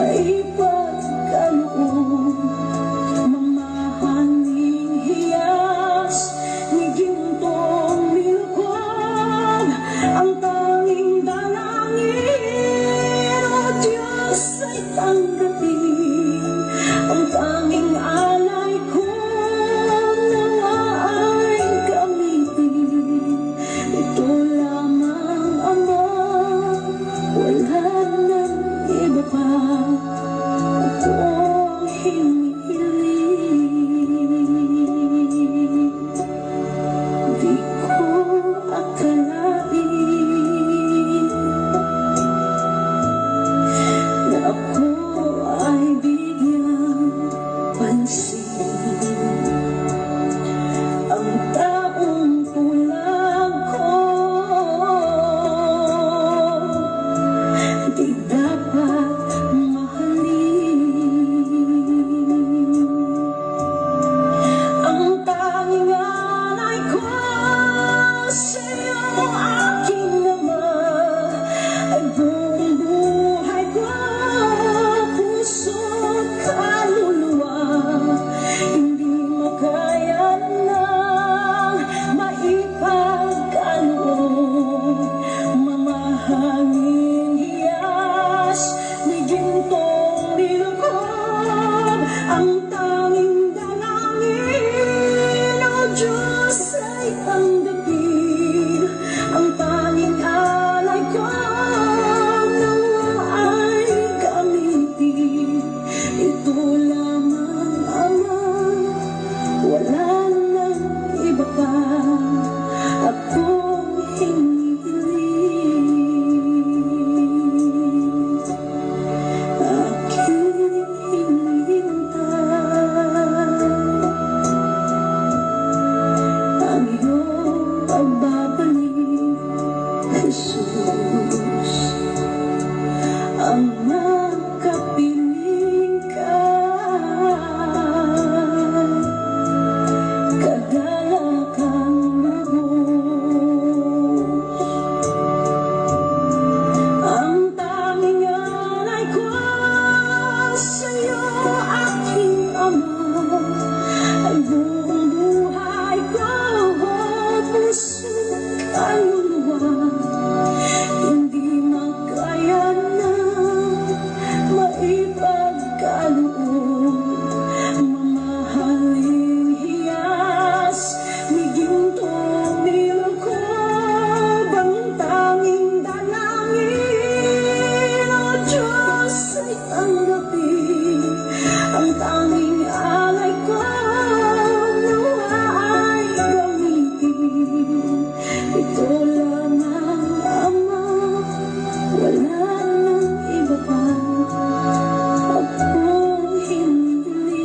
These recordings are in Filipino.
maipagkaloob. Mamahaling hiyas ni gintong milkob, ang tanging dalangin, O Diyos, ay tanggapin. Ang tanging alay ko nawa ay gamitin. Ito lamang, Ama, wala nang iba pa akong hinihiling. Di ko akalain na ako ay bigyang pansin. Ang taong tulad ko di dapat mahalin. Ang tanging alay ko sa'yo, aking Ama, ay buong buhay ko, puso't kaluluwa. Hindi makaya ng maipagkaloob. Mamahaling hiyas ni gintong nilkob, ang tanging dalangin, O Diyos, ay tanggapin. Ang tanging alay ko nawa ay gamitin. Ito lamang, Ama, wala nang iba pa akong hinihiling. Aking hinihintay ang iyong pagbabalik, Jesus. Ang makapiling ka, kagalakang lubos. Ang tanging alay ko sa'yo, aking Ama, ay buong buhay ko, puso't kaluluwa. Hindi makaya na maipagkaloob. Mamahaling hiyas ni gintong nilkob, ang tanging dalangin, O Diyos, ay tanggapin. Ang tanging alay ko nawa ay gamitin. Ito lamang, Ama, wala nang iba pa akong hinihiling.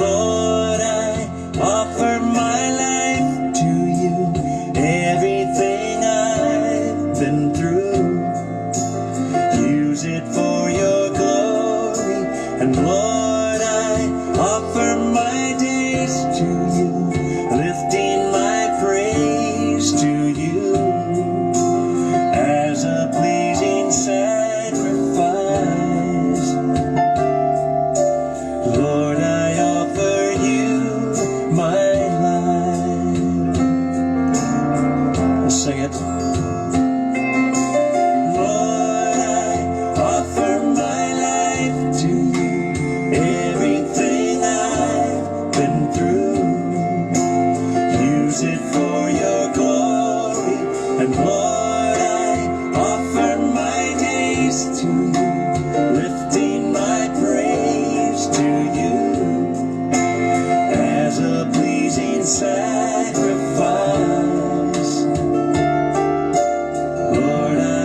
Lord, I offer my life to you. Everything I've been through, use it for your glory. And Lord, I offer my days to you, lifting my praise to you as a pleasing sacrifice. Lord, I offer you my life. Let's sing it. Lord, I offer my life to you. Everything I've been through, use it for your glory. And Lord, I offer my days to you, lifting my praise to you as a pleasing sacrifice. Lord, I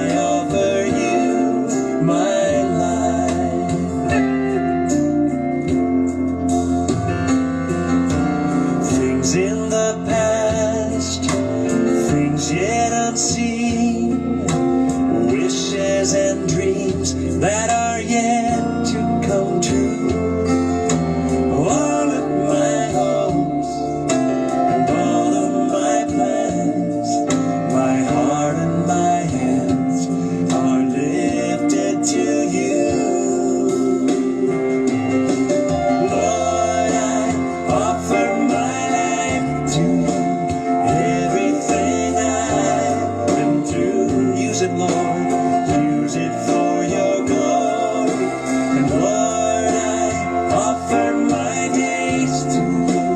Lord. Use it for your glory. And Lord, I offer my days to you,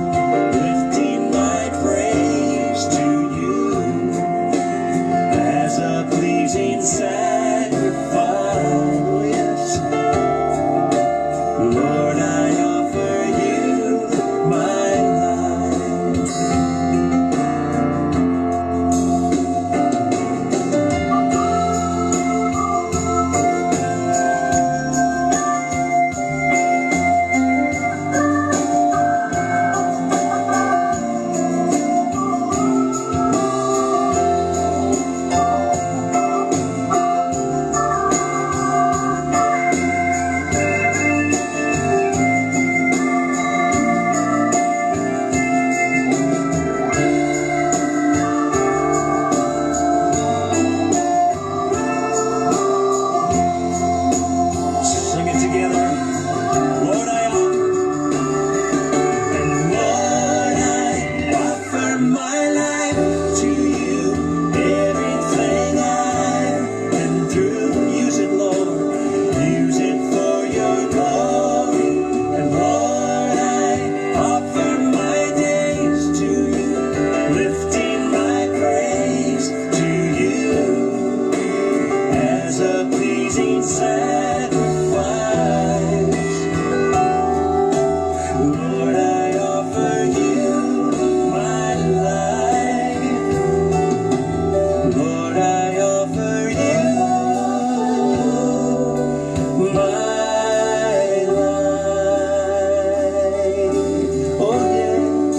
lifting my praise to you as a pleasing sacrifice. Yes. Lord, I offer you my life. Sing it together. Lord, I offer. And Lord, I offer my life to you. Everything I've been through, use it, Lord. Use it for your glory. And Lord, I offer my days to you, lifting my praise to you as a pleasing sacrifice. Lord, I offer you my life. Lord, I offer you my life. Oh, yes.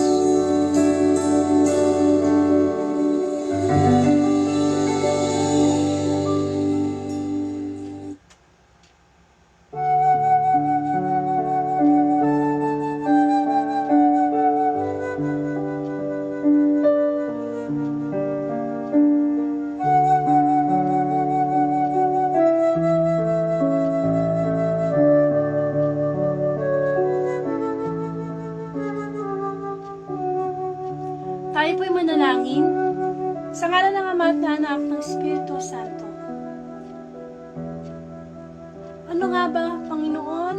Tayo po'y manalangin sa ngalan ng Ama at ng Anak ng Espiritu Santo. Ano nga ba, Panginoon,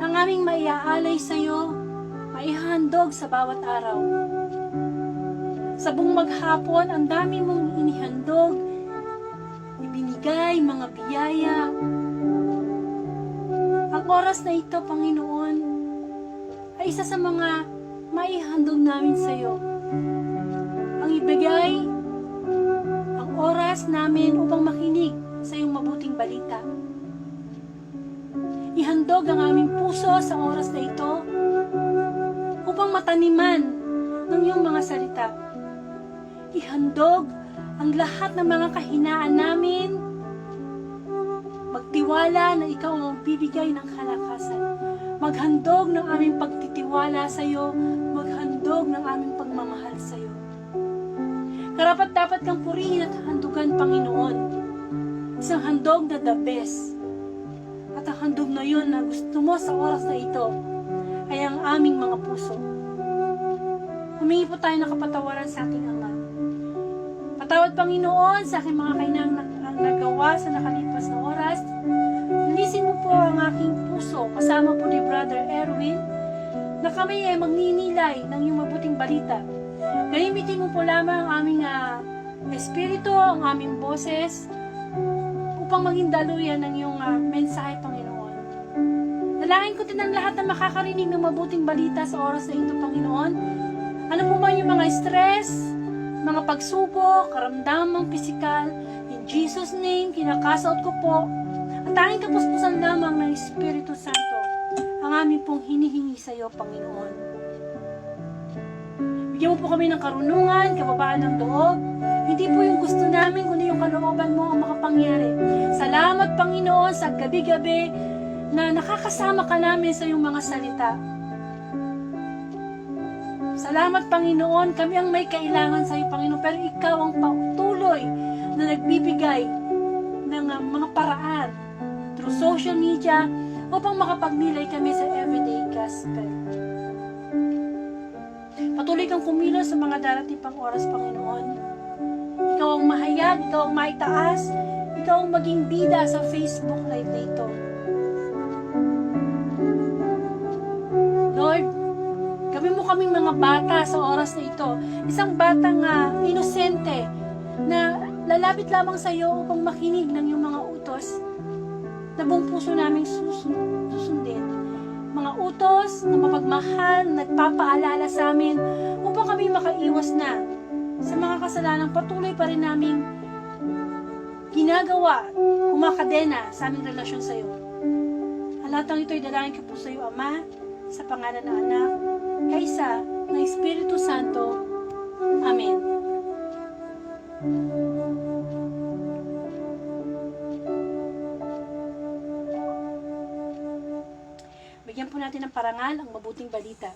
ang aming maiaalay sa iyo, maihandog sa bawat araw? Sa buong maghapon, ang dami mong inihandog, ibinigay mga biyaya. Ang oras na ito, Panginoon, ay isa sa mga maihandog namin sa iyo. Ang ibigay ang oras namin upang makinig sa iyong mabuting balita. Ihandog ang aming puso sa oras na ito upang mataniman ng iyong mga salita. Ihandog ang lahat ng mga kahinaan namin. Magtiwala na ikaw ang magbibigay ng kalakasan. Maghandog ng aming pagtitiwala sa iyo. Maghandog ng aming pagmamahal sa iyo. Karapat dapat kang purihin at handugan, Panginoon. Isang handog na the best. At ang handog na yun na gusto mo sa oras na ito ay ang aming mga puso. Humingi po tayo ng kapatawaran sa aking Ama. Patawad, Panginoon, sa aking mga kainang nagawa sa nakalipas na oras. Linisin mo po ang aking puso, kasama po ni Brother Erwin, na kami ay magninilay ng iyong mabuting balita. Gamitin mo po lamang ang aming espiritu, ang aming boses, upang maging daluyan ng iyong mensahe, Panginoon. Dalangin ko din ang lahat na makakarinig ng mabuting balita sa oras na ito, Panginoon. Ano po man yung mga stress, mga pagsubok, karamdamang pisikal, in Jesus' name, kinakasaot ko po, at tanging kapuspusan lamang ng Espiritu Santo, ang aming pong hinihingi sa iyo, Panginoon. Bigyan mo po kami ng karunungan, kababaan ng loob. Hindi po yung gusto namin, kundi yung kalooban mo ang makapangyari. Salamat, Panginoon, sa gabi-gabi na nakakasama ka namin sa iyong mga salita. Salamat, Panginoon, kami ang may kailangan sa iyo, Panginoon, pero ikaw ang patuloy na nagbibigay ng mga paraan through social media upang makapagnilay kami sa everyday gospel. Patuloy kang kumilos sa mga darating pang oras, Panginoon. Ikaw ang mahayag, ikaw ang maitaas, ikaw ang maging bida sa Facebook Live na ito. Lord, gawin mo kaming mga bata sa oras na ito. Isang batang inosente na lalapit lamang sa iyo upang makinig ng iyong mga utos na buong puso naming susundin. Mga utos na mapagmahal, nagpapaalala sa amin upang kami makaiwas na sa mga kasalanang patuloy pa rin naming ginagawa, kumakadena sa aming relasyon sa iyo. Ang lahat ng ito'y dalangin ko po sa iyo, Ama, sa pangalan ng Anak, kaysa ng Espiritu Santo. Amen. Bigyan po natin ng parangal ang mabuting balita.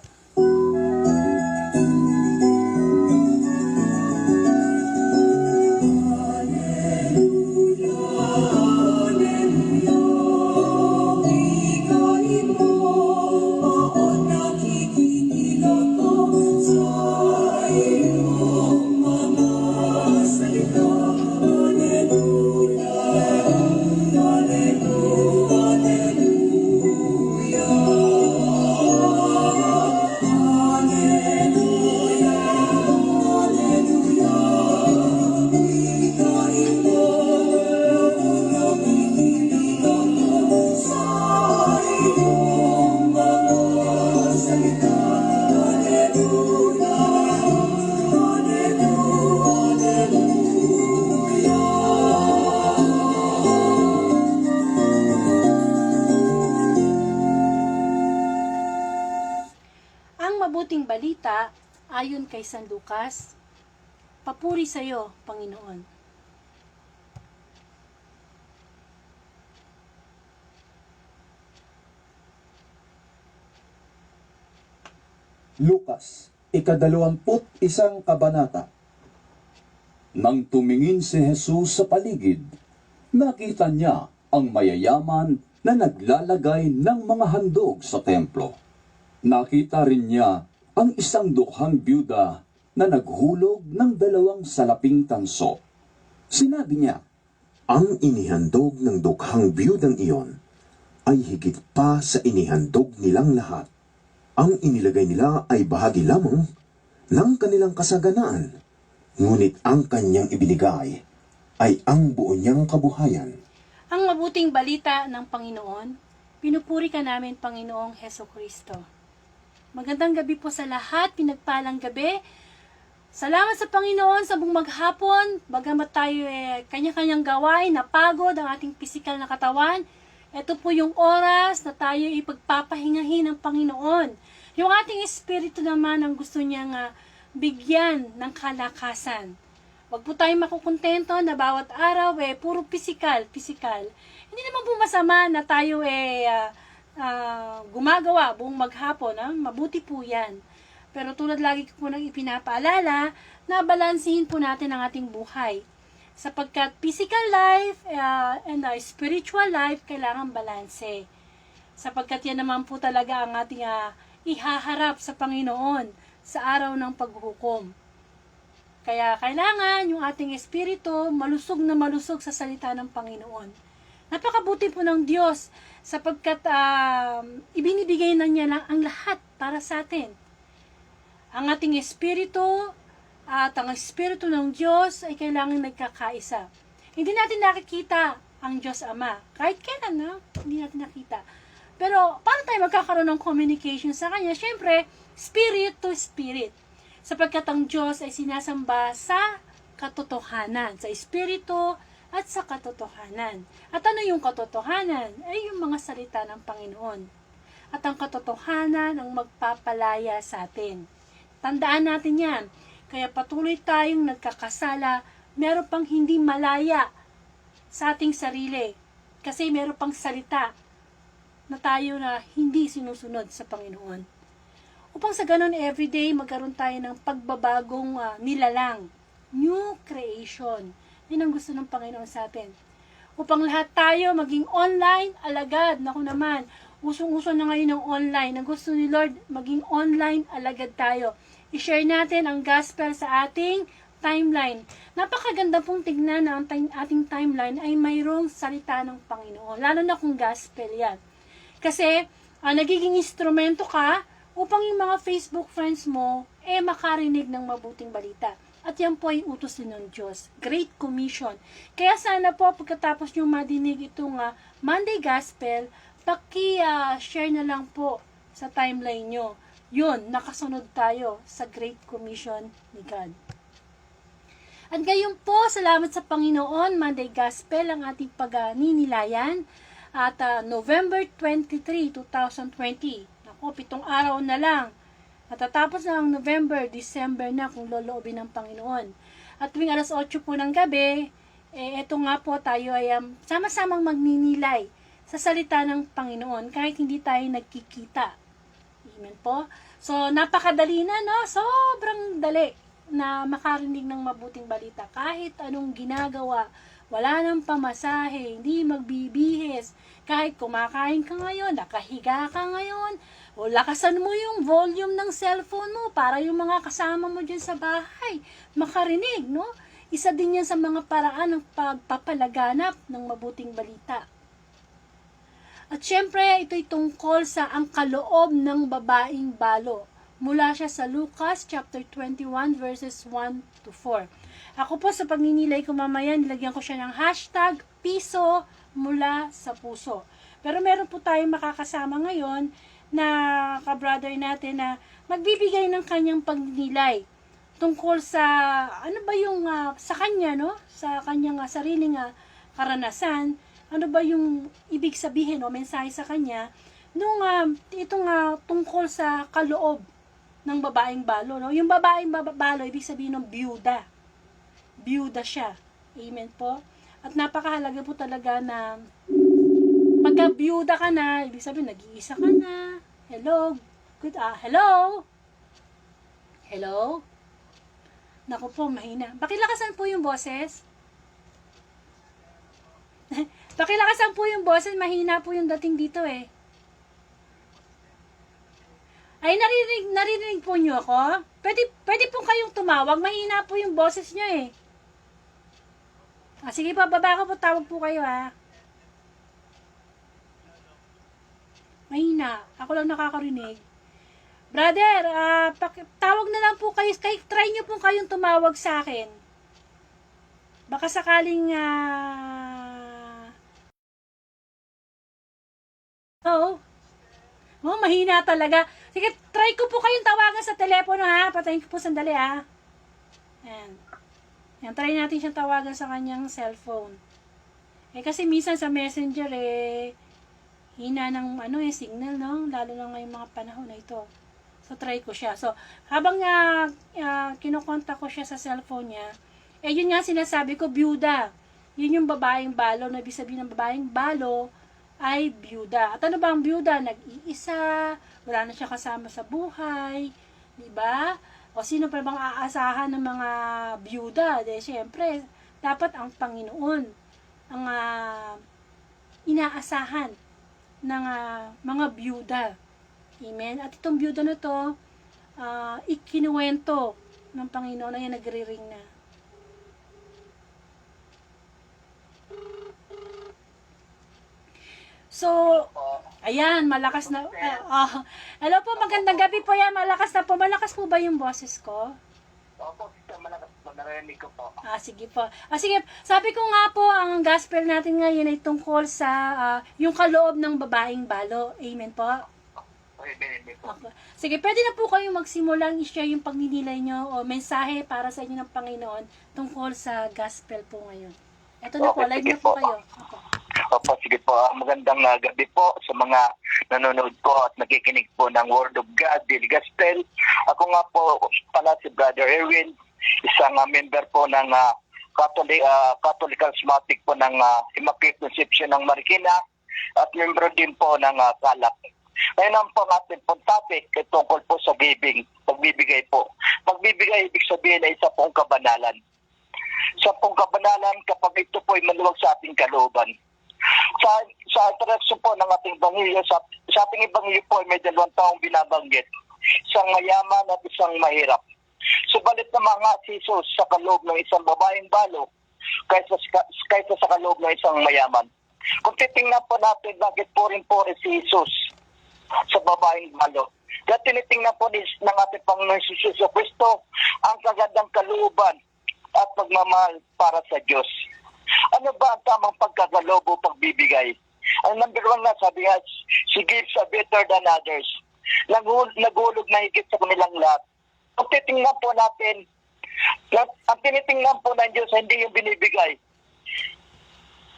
Mabuting balita ayon kay San Lucas. Papuri sa iyo, Panginoon. Lucas, 21 kabanata. Nang tumingin si Jesus sa paligid, nakita niya ang mayayaman na naglalagay ng mga handog sa templo. Nakita rin niya ang isang dukhang byuda na naghulog ng 2 salaping tanso. Sinabi niya, Ang inihandog ng dukhang biyudang iyon ay higit pa sa inihandog nilang lahat. Ang inilagay nila ay bahagi lamang ng kanilang kasaganaan, ngunit ang kanyang ibinigay ay ang buo niyang kabuhayan. Ang mabuting balita ng Panginoon, pinupuri ka namin, Panginoong Heso Kristo. Magandang gabi po sa lahat, pinagpalang gabi. Salamat sa Panginoon sa buong maghapon, bagamat tayo kanya-kanyang gawain, napagod ang ating pisikal na katawan. Ito po yung oras na tayo ipagpapahingahin ng Panginoon. Yung ating espiritu naman ang gusto niyang bigyan ng kalakasan. Huwag po tayong makukontento na bawat araw puro pisikal. Hindi naman po masama na tayo gumagawa buong maghapon. Mabuti po yan. Pero tulad lagi ko po nang ipinapaalala, na balansihin po natin ang ating buhay. Sapagkat physical life and spiritual life kailangan balanse. Sapagkat yan naman po talaga ang ating ihaharap sa Panginoon sa araw ng paghuhukom. Kaya kailangan yung ating espiritu malusog na malusog sa salita ng Panginoon. Napakabuti po ng Diyos sapagkat ibinibigay na niya lang ang lahat para sa atin. Ang ating espiritu at ang espiritu ng Diyos ay kailangan nagkakaisa. Hindi natin nakikita ang Diyos Ama. Kahit kailan, hindi natin nakita. Pero paano tayo magkakaroon ng communication sa Kanya? Siyempre, spirit to spirit. Sapagkat ang Diyos ay sinasamba sa katotohanan, sa espiritu at sa katotohanan. At ano yung katotohanan? Ay yung mga salita ng Panginoon. At ang katotohanan ang magpapalaya sa atin. Tandaan natin yan. Kaya patuloy tayong nagkakasala, meron pang hindi malaya sa ating sarili. Kasi meron pang salita na tayo na hindi sinusunod sa Panginoon. Upang sa ganun, everyday magkaroon tayo ng pagbabagong nilalang. New creation. Yan ang gusto ng Panginoon sa atin. Upang lahat tayo maging online, alagad. Naku naman, usong-uso na ngayon ng online. Ang gusto ni Lord, maging online, alagad tayo. I-share natin ang gospel sa ating timeline. Napakaganda pong tignan na ang ating timeline ay mayroong salita ng Panginoon. Lalo na kung gospel yan. Kasi, nagiging instrumento ka upang yung mga Facebook friends mo makarinig ng mabuting balita. At yan po ay utos din ng Diyos. Great Commission. Kaya sana po pagkatapos nyo madinig itong Monday Gospel, paki-share na lang po sa timeline nyo. Yun, nakasunod tayo sa Great Commission ni God. At ngayon po, salamat sa Panginoon, Monday Gospel ang ating pag-ninilayan. At November 23, 2020. Naku, 7 araw na lang. Matatapos na ang November, December na kung loloobin ng Panginoon. At tuwing alas 8 po ng gabi, eto nga po tayo ay sama-samang magninilay sa salita ng Panginoon kahit hindi tayo nagkikita. Amen po. So, napakadali na, no? Sobrang dali na makarinig ng mabuting balita. Kahit anong ginagawa, wala nang pamasahe, hindi magbibihis. Kahit kumakain ka ngayon, nakahiga ka ngayon, o lakasan mo yung volume ng cellphone mo para yung mga kasama mo dyan sa bahay makarinig, no? Isa din yan sa mga paraan ng pagpapalaganap ng mabuting balita. At syempre, ito'y tungkol sa ang kaloob ng babaeng balo. Mula siya sa Lucas chapter 21 verses 1 to 4. Ako po sa pagninilay ko mamaya, nilagyan ko siya ng hashtag piso mula sa puso. Pero meron po tayong makakasama ngayon na ka-brother natin na magbibigay ng kanyang pagninilay tungkol sa ano ba yung sa kanya, no? Sa kanyang sariling karanasan, ano ba yung ibig sabihin o mensahe sa kanya nung itong tungkol sa kaloob ng babaeng balo, no? Yung babaeng balo ibig sabihin ng byuda. Byuda siya. Amen po. At napakahalaga po talaga na pagka byuda ka na, ibig sabihin nag-iisa ka na. Hello. Good hello. Hello. Naku po, mahina. Pakilakasan po yung boses. Pakilakasan po yung boses, mahina po yung dating dito eh. Ay, narinig po nyo ako? Pwede po kayong tumawag, mahina po yung boses nyo eh. Sige po, baba ko po, tawag po kayo Mahina, ako lang nakakarinig. Brother, tawag na lang po kayo, try nyo po kayong tumawag sa akin. Baka sakaling, Oh, mahina talaga. Sige, try ko po kayong tawagan sa telepono Patayin ko po sandali Ayan. Ayan, try natin siyang tawagan sa kanyang cellphone. Kasi minsan sa messenger hina ng signal, no? Lalo na ngayong mga panahon na ito. So, try ko siya. So, habang kinokontak ko siya sa cellphone niya, yun nga sinasabi ko, byuda. Yun yung babaeng balo. Na ibig sabihin ng babaeng balo ay byuda. At ano ba ang byuda? Nag-iisa, wala na siya kasama sa buhay, di ba? O sino pa bang aasahan ng mga byuda? Siyempre, dapat ang Panginoon ang inaasahan ng mga byuda. Amen? At itong byuda na to, ikinuwento ng Panginoon na yan nagre-ring na. So, ayan, malakas na. Hello po, magandang gabi po yan. Malakas na po. Malakas po ba yung boses ko? Opo, malakas po. Narinig ko po. Sige po. Sige, sabi ko nga po, ang gospel natin ngayon ay tungkol sa yung kaloob ng babaeng balo. Amen po? Amen po. Okay. Sige, pwede na po kayong magsimulang i-share yung pagninilay nyo o mensahe para sa inyo ng Panginoon tungkol sa gospel po ngayon. Ito na po, Okay, live sige na po po. kayo. Opo, sige po. Magandang gabi po sa mga nanonood po at nakikinig po ng Word of God, Daily Gospel. Ako nga po pala si Brother Erwin, isang member po ng Catholic Charismatic po ng Immaculate Conception ng Marikina at member din po ng Calap. Ngayon ang po ating pong topic ay tungkol po sa giving, pagbibigay po. Pagbibigay, ibig sabihin ay isa pong kabanalan. Sa pong kabanalan, kapag ito po ay maluwag sa ating kalooban. Sa interaction po ng ating Ebanghelyo, sa ating Ebanghelyo po ay may 2 taong binabanggit. Isang mayaman at isang mahirap. Subalit na mga si Jesus sa kaloob ng isang babaeng balo kaysa sa kaloob ng isang mayaman. Kung titingnan po natin bakit poring-pori si Jesus sa babaeng balo. Kaya tinitingnan po ng ating Panginoon si Jesus Kristo ang kagandang kalooban at pagmamahal para sa Diyos. Ano ba ang tamang pagkakaloob o pagbibigay? Ang number one nga sabi nga, she gives a better than others. Nagulog na higit sa kanilang lahat. Kung titingnan po natin, ang tinitingnan po ng Diyos hindi yung binibigay.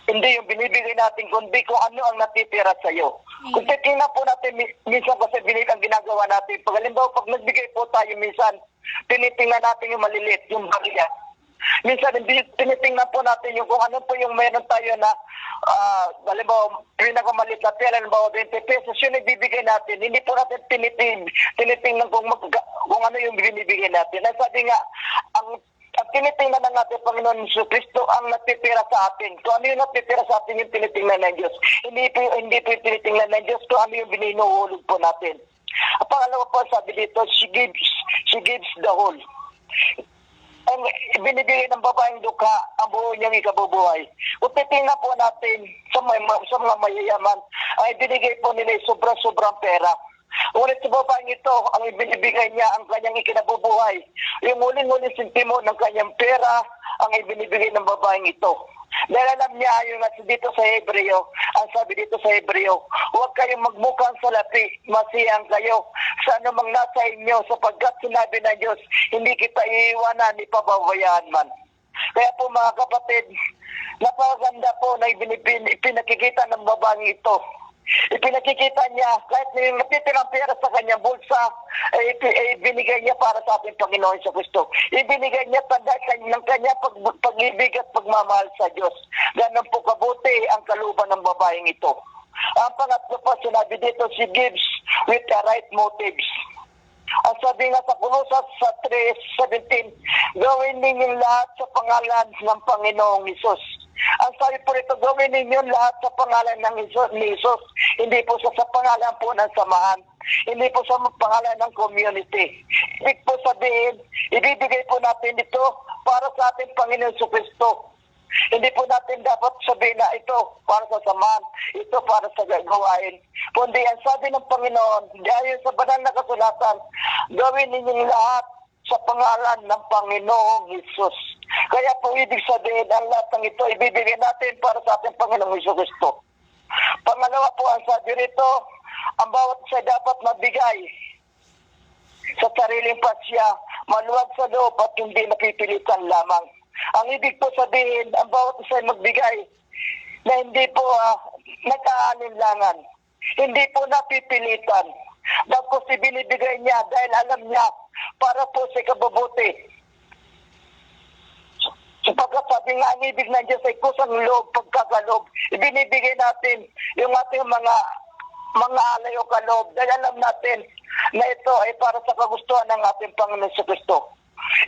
Hindi yung binibigay natin, kundi kung ano ang natitira sa iyo. Kung titingnan po natin, minsan kasi ang ginagawa natin. Pag halimbawa, pag nagbigay po tayo minsan, tinitingnan natin yung maliliit, yung barya. Minsan, tinitingnan po natin yung kung ano po yung meron tayo na, halimbawa, pinakamalit na pera, halimbawa, 20 pesos, yun ibibigay natin. Hindi po natin tinitingnan kung ano yung binibigay natin. Ang sabi nga, ang tinitingnan ng ating Panginoon Jesucristo ang natitira sa atin. Kung ano yung natitira sa atin yung tinitingnan ng Diyos. Hindi po yung tinitingnan ng Diyos kung ano yung binuhulog po natin. Ang pangalawa po, sabi dito, she gives the whole. Ang binibigay ng babaeng dukha ang buo niyang ikabubuhay. Kung titingnan po natin sa mga mayayaman, ay binigay po nila sobrang pera. Ngunit sa babaeng ito, ang ibinibigay niya ang kanyang ikinabubuhay. Yung huling sentimo ng kanyang pera, ang ibinibigay ng babaeng ito. Dahil alam niya, yung dito sa Hebreo, ang sabi dito sa Hebreo, huwag kayong magmukhang salapi, masiyang kayo sa anumang nasa inyo, sapagkat sinabi ng Diyos, hindi kita iiwanan, ipababayaan man. Kaya po mga kapatid, napakaganda po na ipinakikita ng babaeng ito. Ipinakikita niya, kahit yung natitirang pera sa kanyang bulsa, binigay niya para sa ating Panginoon sa Kristo. Ibinigay niya tanda ng kanyang pag-ibig at pagmamahal sa Diyos. Ganun po kabuti ang kalooban ng babaeng ito. Ang pangatlo pa, sinabi dito, she gives with the right motives. Ang sabi nga sa Colossus sa 3:17, gawin ninyong lahat sa pangalan ng Panginoong Hesus. Ang sabi po rito, gawin ninyong lahat sa pangalan ni Hesus. Hindi po sa pangalan po ng samahan. Hindi po sa pangalan ng community. Ibig po sabihin, ibibigay po natin ito para sa ating Panginoon Jesucristo. Hindi po natin dapat sabihin na ito para sa samahan, ito para sa gawain. Kundi ang sabi ng Panginoon, dahil sa banal na kasulatan, gawin ninyong lahat sa pangalan ng Panginoong Hesus. Kaya po ibig sabihin, ang lahat ng ito ibibigay natin para sa ating Panginoong Jesucristo. Pangalawa po, ang sabi rito, ang bawat isa dapat mabigay sa sariling pasya, maluwag sa loob at hindi napipilitan lamang. Ang ibig po sabihin, ang bawat isa ay magbigay na hindi po nag-aalinlangan, hindi po napipilitan. Tapos ibinibigay niya dahil alam niya para po sa ikabubuti. Sapagkat sabi nga, ang ibig ng Diyos ay kusang loob, pagkakaloob. Ibinibigay natin yung ating mga alay o kaloob dahil alam natin na ito ay para sa kagustuhan ng ating Panginoon sa Kristo.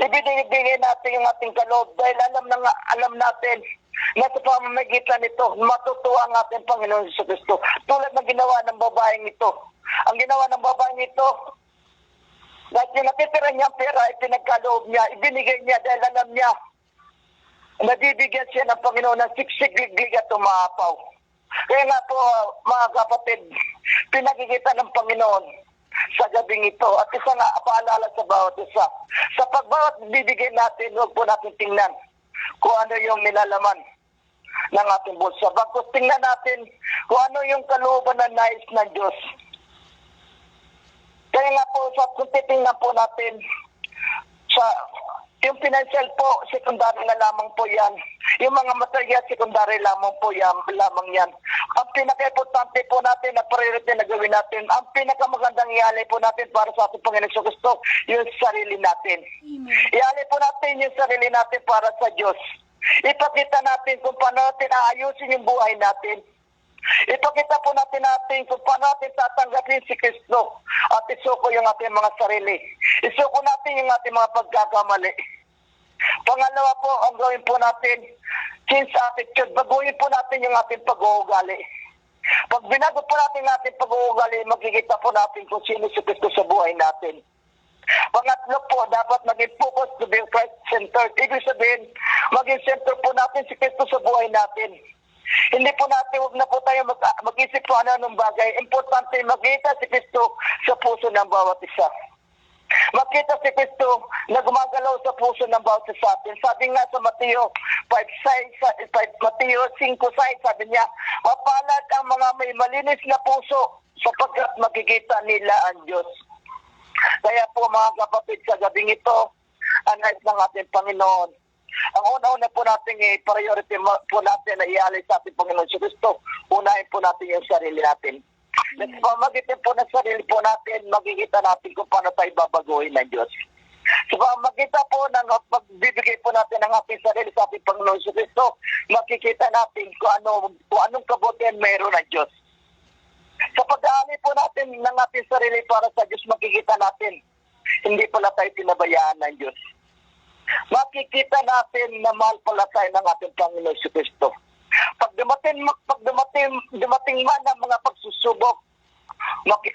Ibinibigay natin yung ating kaloob dahil alam natin na sa pamamagitan nito, matutuwa ang ating Panginoon sa Kristo. Tulad ng ginawa ng babaeng ito. Ang ginawa ng babaeng ito, dahil yung natitira niyang pera ay pinagkaloob niya, ibinigay niya dahil alam niya nabibigyan siya ng Panginoon ng siksik, at tumapaw. Kaya nga po, mga kapatid, pinakikita ng Panginoon sa gabing ito. At isa nga, paalala sa bawat isa. Sa pagbawat bibigay natin, huwag po natin tingnan kung ano yung nilalaman ng ating bulsa. Bagkus tingnan natin kung ano yung kalooban na nais ng Diyos. Kaya nga po, kung titingnan po natin sa yung financial po, secondary na lamang po yan. Yung mga material, secondary lamang po yan. Ang pinaka-importante po natin na priority na gawin natin, ang pinakamagandang ialay po natin para sa ating Panginoon Jesucristo, yung sarili natin. Ialay po natin yung sarili natin para sa Diyos. Ipakita natin kung paano natin aayusin yung buhay natin. Ipakita po natin kung paano natin tatanggapin si Kristo at isuko yung ating mga sarili. Isuko natin yung ating mga pagkakamali. Pangalawa po, ang gawin po natin, change attitude. Baguhin po natin yung ating pag-uugali. Pag binago po natin ating pag-uugali, makikita po natin kung sino si Kristo sa buhay natin. Pangatlo po, dapat maging focus to be Christ-centered. Ibig sabihin, maging center po natin si Kristo sa buhay natin. Hindi po natin, huwag na po tayo mag-isip po anong bagay. Importante, makita si Kristo sa puso ng bawat isa. Makita si Kristo na gumagalaw sa puso ng bawat isa sa atin. Sabi nga sa Mateo 5:6, Mateo 5:6, sabi niya, mapalad ang mga may malinis na puso sapagkat makikita nila ang Diyos. Kaya po mga kapatid, sa gabing ito, ang nais ng ating Panginoon. Ang una-una po natin priority po natin na ialay sa ating Panginoon si Kristo. Unahin po natin yung sarili natin. At pamagitan po ng sarili po natin, makikita natin kung paano tayo babaguhin ng Diyos. So pamagitan po ng pagbibigay po natin ng ating sarili sa ating Panginoon si Kristo, makikita natin kung anong kabutihan mayroon ng Diyos. Sa pag-aali po natin ng ating sarili para sa Diyos, makikita natin, hindi pala tayo pinabayaan ng Diyos. Makikita natin na mahal pala tayo ng ating Panginoon si Kristo. Pag dumating man ang mga pagsusubok,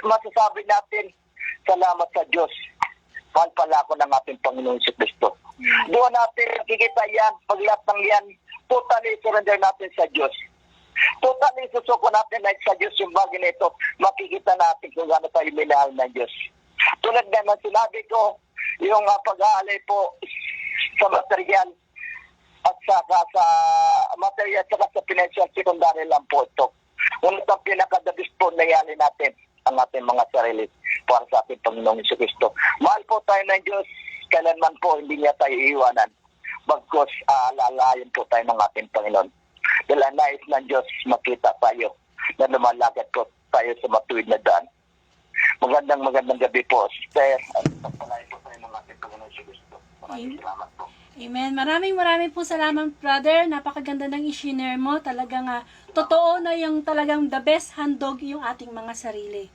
masasabi natin, salamat sa Diyos. Mahal pala ako ng ating Panginoon si Kristo. Doon natin makikita yan, pag lahat ng yan, totally surrender natin sa Diyos. Totally susuko natin na sa Diyos yung bagay na ito, makikita natin kung gaano tayo minahal ng Diyos. Tulad naman sinabi ko, yung pag-aalay po sa material at sa material at sa financial secondary lang po ito. Ngunit ang pinakadabis po nayali natin ang ating mga sarili para sa ating Panginoong Kristo. Mahal po tayo ng Diyos, kailanman po hindi niya tayo iiwanan. Bagkos alalayan po tayo ng ating Panginoon. Dahil ang nais ng Diyos makita tayo na lumalagad po tayo sa matuwid na daan. Magandang gabi po, sister. At pagpalain po tayo ng ating Panginoon Kristo. Maraming salamat po. Amen. Maraming po salamat, brother. Napakaganda ng i-share mo. Talagang totoo na yung talagang the best handog yung ating mga sarili.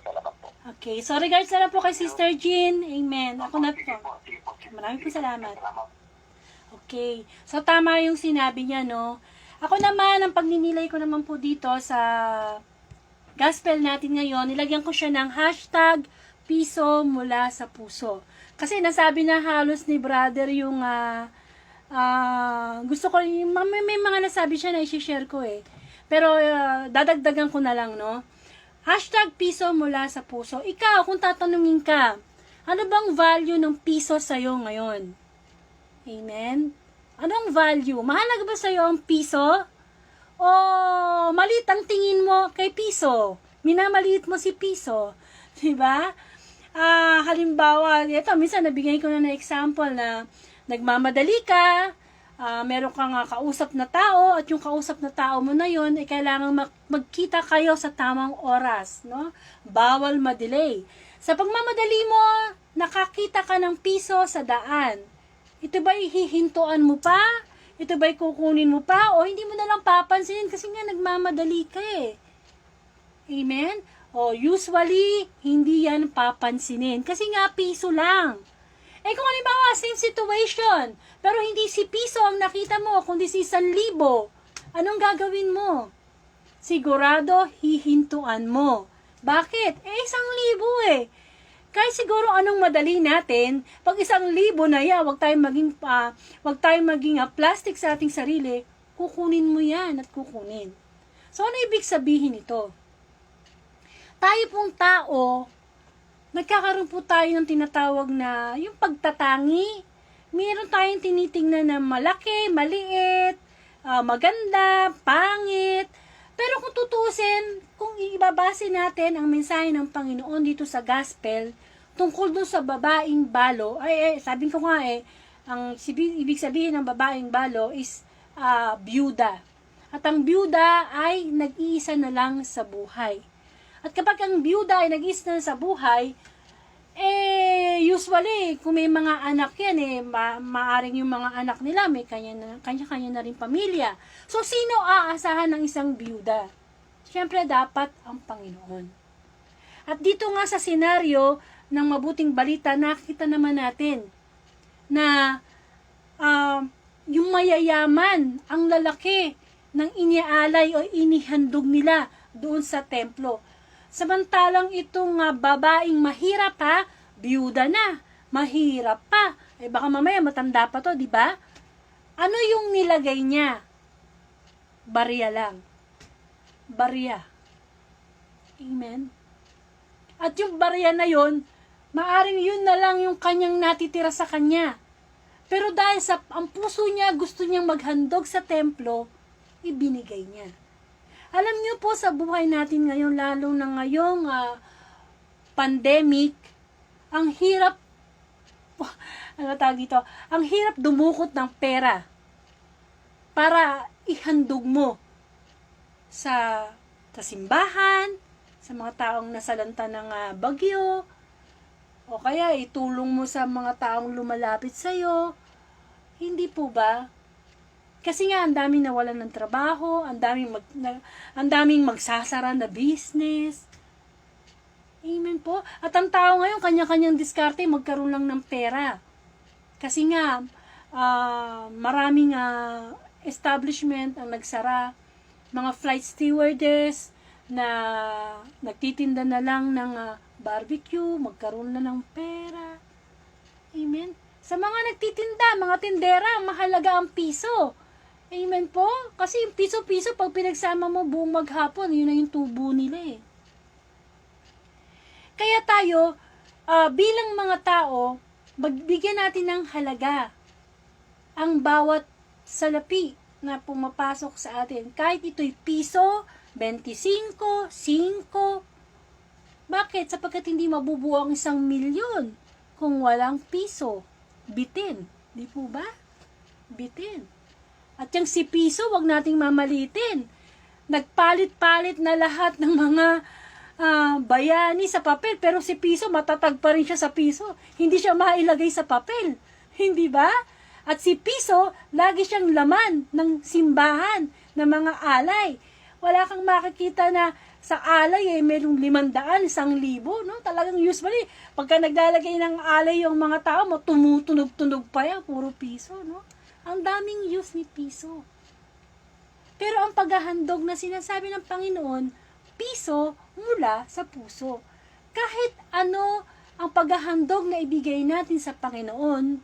Salamat po. Okay. So, regards na lang po kay Sister Jean. Amen. Ako na po. Maraming po salamat. Okay. So, tama yung sinabi niya, no? Ako naman, ang pagninilay ko naman po dito sa gospel natin ngayon, nilagyan ko siya ng hashtag piso mula sa puso. Kasi nasabi na halos ni brother yung gusto ko, may mga nasabi siya na i-share ko eh. Pero dadagdagan ko na lang, no? Hashtag piso mula sa puso. Ikaw, kung tatanungin ka, ano bang value ng piso sa'yo ngayon? Amen? Anong value? Mahalaga ba sa'yo ang piso? O maliit ang tingin mo kay piso? Minamaliit mo si piso? Diba? Halimbawa, ito, minsan nabigay ko na example na nagmamadali ka, meron kang kausap na tao, at yung kausap na tao mo na yun, kailangan magkita kayo sa tamang oras, no? Bawal ma-delay. Sa pagmamadali mo, nakakita ka ng piso sa daan. Ito ba'y hihintuan mo pa? Ito ba'y kukunin mo pa? O hindi mo na lang papansinin kasi nga nagmamadali ka eh. Amen? O usually, hindi yan papansinin. Kasi nga piso lang. Eh kung halimbawa, same situation, pero hindi si piso ang nakita mo, kundi si 1,000, anong gagawin mo? Sigurado, hihintuan mo. Bakit? 1,000 eh. Kaya siguro anong madali natin, pag 1,000 na yan, wag tayong maging plastic sa ating sarili, kukunin mo yan at kukunin. So ano ibig sabihin ito? Tayo pong tao, nagkakaroon po tayo ng tinatawag na yung pagtatangi. Meron tayong tinitingnan na malaki, maliit, maganda, pangit. Pero kung tutusin, kung ibabase natin ang mensahe ng Panginoon dito sa gospel, tungkol dun sa babaeng balo, sabi ko nga ang ibig sabihin ng babaeng balo is byuda. At ang byuda ay nag-iisa na lang sa buhay. At kapag ang byuda ay nag-iisa na sa buhay, usually, kung may mga anak yan, maaring yung mga anak nila, may kanya-kanya na rin pamilya. So, sino aasahan ng isang byuda? Siyempre, dapat ang Panginoon. At dito nga sa senaryo ng mabuting balita, nakita naman natin na yung mayayaman, ang lalaki ng iniaalay o inihandog nila doon sa templo. Samantalang itong babaeng mahirap biyuda na, mahirap pa. Eh baka mamaya matanda pa to, di ba? Ano yung nilagay niya? Barya lang. Barya. Amen. At yung barya na yon, maaring yun na lang yung kanyang natitira sa kanya. Pero dahil sa ang puso niya gusto niyang maghandog sa templo, ibinigay niya. Alam niyo po sa buhay natin ngayon, lalo na ngayong pandemic, ang hirap, ano tawag dito, ang hirap dumukot ng pera para ihandog mo sa simbahan, sa mga taong nasalanta ng bagyo, o kaya itulong mo sa mga taong lumalapit sa'yo. Hindi po ba? Kasi nga, ang daming nawalan ng trabaho, ang daming magsasara na business. Amen po. At ang tao ngayon, kanya-kanyang diskarte, magkaroon lang ng pera. Kasi nga, maraming establishment ang nagsara. Mga flight stewardess na nagtitinda na lang ng barbecue, magkaroon na ng pera. Amen. Sa mga nagtitinda, mga tindera, mahalaga ang piso. Amen po. Kasi yung piso-piso, pag pinagsama mo buong maghapon, yun na yung tubo nila eh. Kaya tayo, bilang mga tao, magbigyan natin ng halaga ang bawat salapi na pumapasok sa atin. Kahit ito'y piso, 25, 5. Bakit? Sapagkat hindi mabubuo ang 1,000,000 kung walang piso. Bitin. Di po ba? Bitin. At yung si piso, wag nating mamalitin. Nagpalit-palit na lahat ng mga bayani sa papel, pero si piso, matatag pa rin siya sa piso. Hindi siya mailagay sa papel. Hindi ba? At si piso, lagi siyang laman ng simbahan ng mga alay. Wala kang makikita na sa alay merong 500, 1,000, no? Talagang usually, pagka naglalagay ng alay yung mga tao, tumutunog-tunog pa yan, puro piso, no? Ang daming use ni piso. Pero ang paghahandog na sinasabi ng Panginoon, piso mula sa puso. Kahit ano ang paghahandog na ibigay natin sa Panginoon,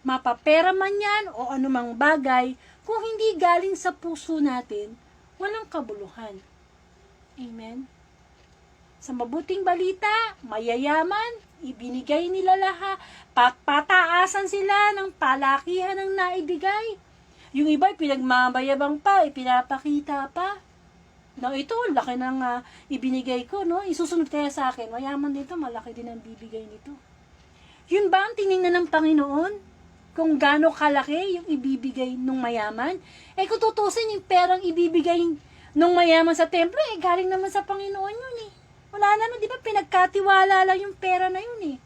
mapapera man yan o anumang bagay, kung hindi galing sa puso natin, walang kabuluhan. Amen? Sa mabuting balita, mayayaman, ibinigay nila lahat, pataasan sila ng palakihan ng naibigay. Yung iba, pinagmamayabang pa, ipinapakita pa. No, ito, laki ng ibinigay ko, no? Isusunod kaya sa akin, mayaman dito, malaki din ang bibigay nito. Yun ba ang tinignan ng Panginoon? Kung gaano kalaki yung ibibigay ng mayaman? Eh, kung tutusin yung perang ibibigay ng mayaman sa templo, galing naman sa Panginoon yun eh. Wala naman, di ba, pinagkatiwala lang yung pera na yun eh.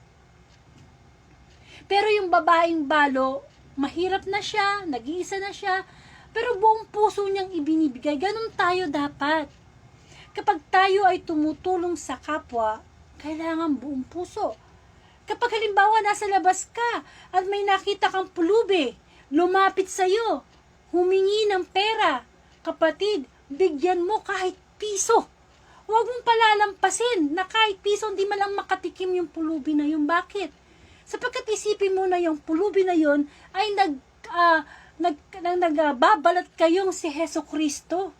Pero yung babaeng balo, mahirap na siya, nag-iisa na siya, pero buong puso niyang ibinibigay. Ganun tayo dapat. Kapag tayo ay tumutulong sa kapwa, kailangan buong puso. Kapag halimbawa nasa labas ka at may nakita kang pulubi, lumapit sa'yo, humingi ng pera, kapatid, bigyan mo kahit piso. Huwag mong palalampasin na kahit piso hindi man lang makatikim yung pulubi na yun. Bakit? Sapagkat isipin mo na yung pulubi na yun ay nagbabalat kayong si Heso Kristo.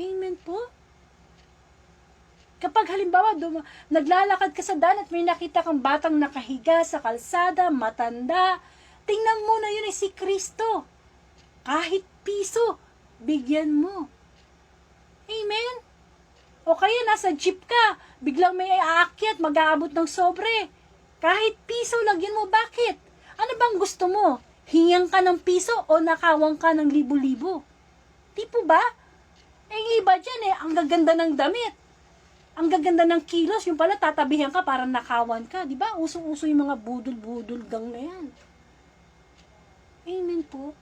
Amen po. Kapag halimbawa naglalakad ka sa daan at may nakita kang batang nakahiga sa kalsada, matanda, tingnan mo na yun ay si Kristo. Kahit piso, bigyan mo. Amen? O kaya nasa jeep ka, biglang may aakyat, mag-aabot ng sobre. Kahit piso, lagyan mo. Bakit? Ano bang gusto mo? Hingyang ka ng piso o nakawang ka ng libo-libo? Di po ba? Eh, iba dyan ang gaganda ng damit. Ang gaganda ng kilos, yung pala tatabihan ka para nakawan ka. Di ba? Uso-uso yung mga budol-budol gang na yan. Amen po.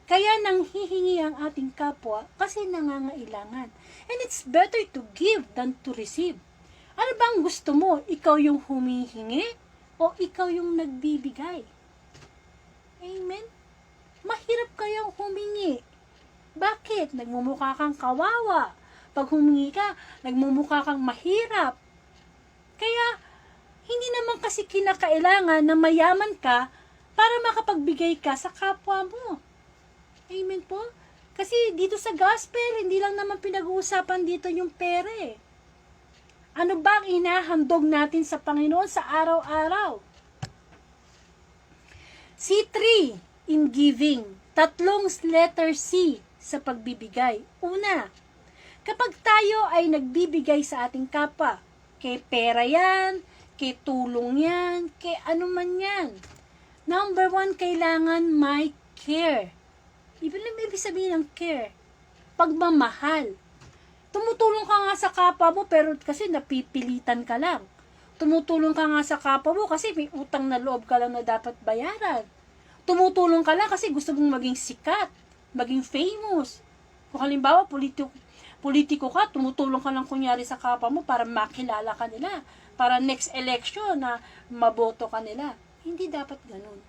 Kaya nanghihingi ang ating kapwa kasi nangangailangan. And it's better to give than to receive. Ano bang gusto mo? Ikaw yung humihingi o ikaw yung nagbibigay? Amen? Mahirap kayang humingi. Bakit? Nagmumukha kang kawawa. Pag humingi ka, nagmumukha kang mahirap. Kaya, Hindi naman kasi kinakailangan na mayaman ka para makapagbigay ka sa kapwa mo. Amen po? Kasi dito sa gospel, hindi lang naman pinag-uusapan dito yung pera eh. Ano ba ang inahandog natin sa Panginoon sa araw-araw? C3 in giving. 3 letter C sa pagbibigay. Una, kapag tayo ay nagbibigay sa ating kapwa, kay pera yan, kay tulong yan, kay ano man yan. Number 1, kailangan may care. Ibig sabihin ng care. Pagmamahal. Tumutulong ka nga sa kapwa mo pero kasi napipilitan ka lang. Tumutulong ka nga sa kapwa mo kasi may utang na loob ka lang na dapat bayaran. Tumutulong ka lang kasi gusto mong maging sikat, maging famous. Kung halimbawa, politiko ka, tumutulong ka lang kunyari sa kapwa mo para makilala ka nila. Para next election na maboto ka nila. Hindi dapat ganun.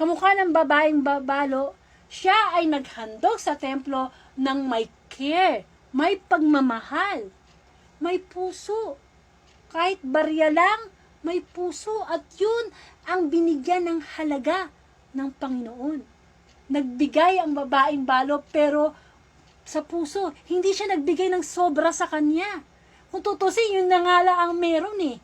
Kamukha ng babaeng babalo, siya ay naghandog sa templo ng may care, may pagmamahal, may puso. Kahit barya lang, may puso. At yun ang binigyan ng halaga ng Panginoon. Nagbigay ang babaeng balo pero sa puso. Hindi siya nagbigay ng sobra sa kanya. Kung tutusin, yun na nga lang ang meron eh.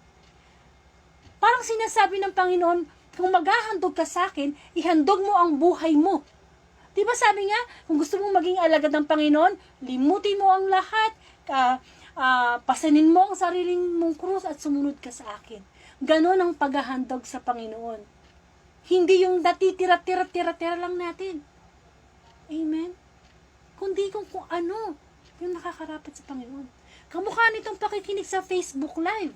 Parang sinasabi ng Panginoon, kung maghahandog ka sa akin, ihandog mo ang buhay mo. Diba sabi nga, kung gusto mong maging alagad ng Panginoon, limutin mo ang lahat, pasanin mo ang sariling mong krus at sumunod ka sa akin. Ganon ang paghahandog sa Panginoon. Hindi yung natitira-tira lang natin. Amen? Kundi kung ano yung nakakarapat sa Panginoon. Kamukha nitong pakikinig sa Facebook Live.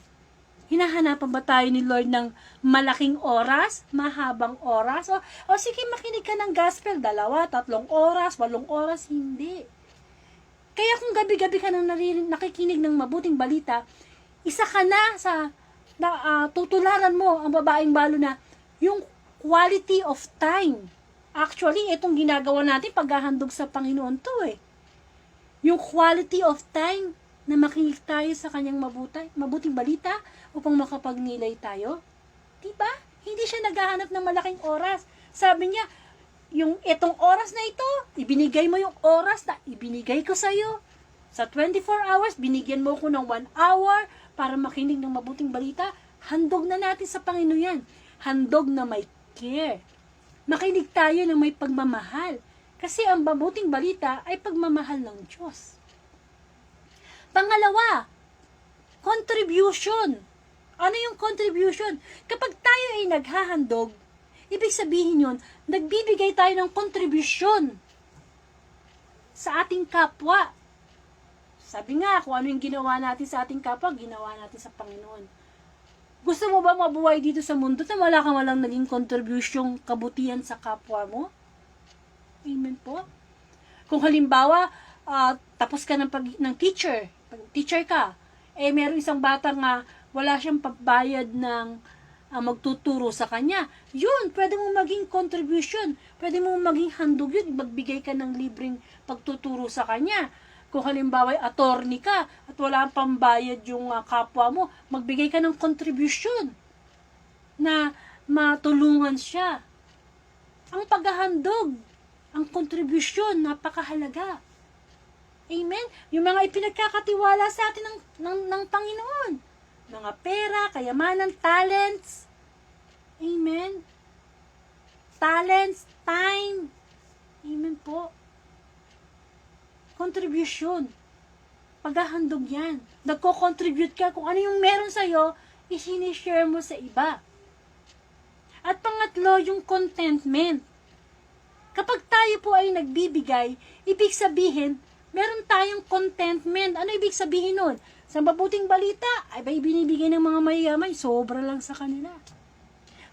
Hinahanapan ba tayo ni Lord ng malaking oras, mahabang oras? O sige, makinig ka ng gospel, 2, 3 oras, 8 oras, hindi. Kaya kung gabi-gabi ka nang nakikinig ng mabuting balita, isa ka na sa tutularan mo ang babaeng balo na yung quality of time. Actually, itong ginagawa natin paghahandog sa Panginoon to eh. Yung quality of time na makinig tayo sa kanyang mabuting balita upang makapagnilay tayo. Diba? Hindi siya naghahanap ng malaking oras. Sabi niya, yung itong oras na ito, ibinigay mo yung oras na ibinigay ko sa'yo. Sa 24 hours, binigyan mo ko ng 1 hour para makinig ng mabuting balita. Handog na natin sa Panginoon yan. Handog na may care. Makinig tayo ng may pagmamahal. Kasi ang mabuting balita ay pagmamahal ng Diyos. Pangalawa, contribution. Ano yung contribution? Kapag tayo ay naghahandog, ibig sabihin yun, nagbibigay tayo ng contribution sa ating kapwa. Sabi nga, kung ano yung ginawa natin sa ating kapwa, ginawa natin sa Panginoon. Gusto mo ba mabuhay dito sa mundo na wala kang walang naging contribution, kabutihan sa kapwa mo? Amen po. Kung halimbawa, tapos ka ng teacher ka, meron isang bata nga wala siyang pabayad ng magtuturo sa kanya, yun, pwede mong maging contribution, pwede mong maging handog yun, magbigay ka ng libreng pagtuturo sa kanya. Kung halimbawa attorney ka at wala pang bayad yung kapwa mo, magbigay ka ng contribution na matulungan siya. Ang paghahandog, ang contribution, napakahalaga. Amen? Yung mga ipinagkakatiwala sa atin ng Panginoon. Mga pera, kayamanan, talents. Amen? Talents, time. Amen po. Contribution. Paghahandog yan. Nagko-contribute ka kung ano yung meron sa'yo, isinishare mo sa iba. At pangatlo, yung contentment. Kapag tayo po ay nagbibigay, ibig sabihin, meron tayong contentment. Ano ibig sabihin nun? Sa mabuting balita, ay ba binibigay ng mga mayayaman, sobra lang sa kanila.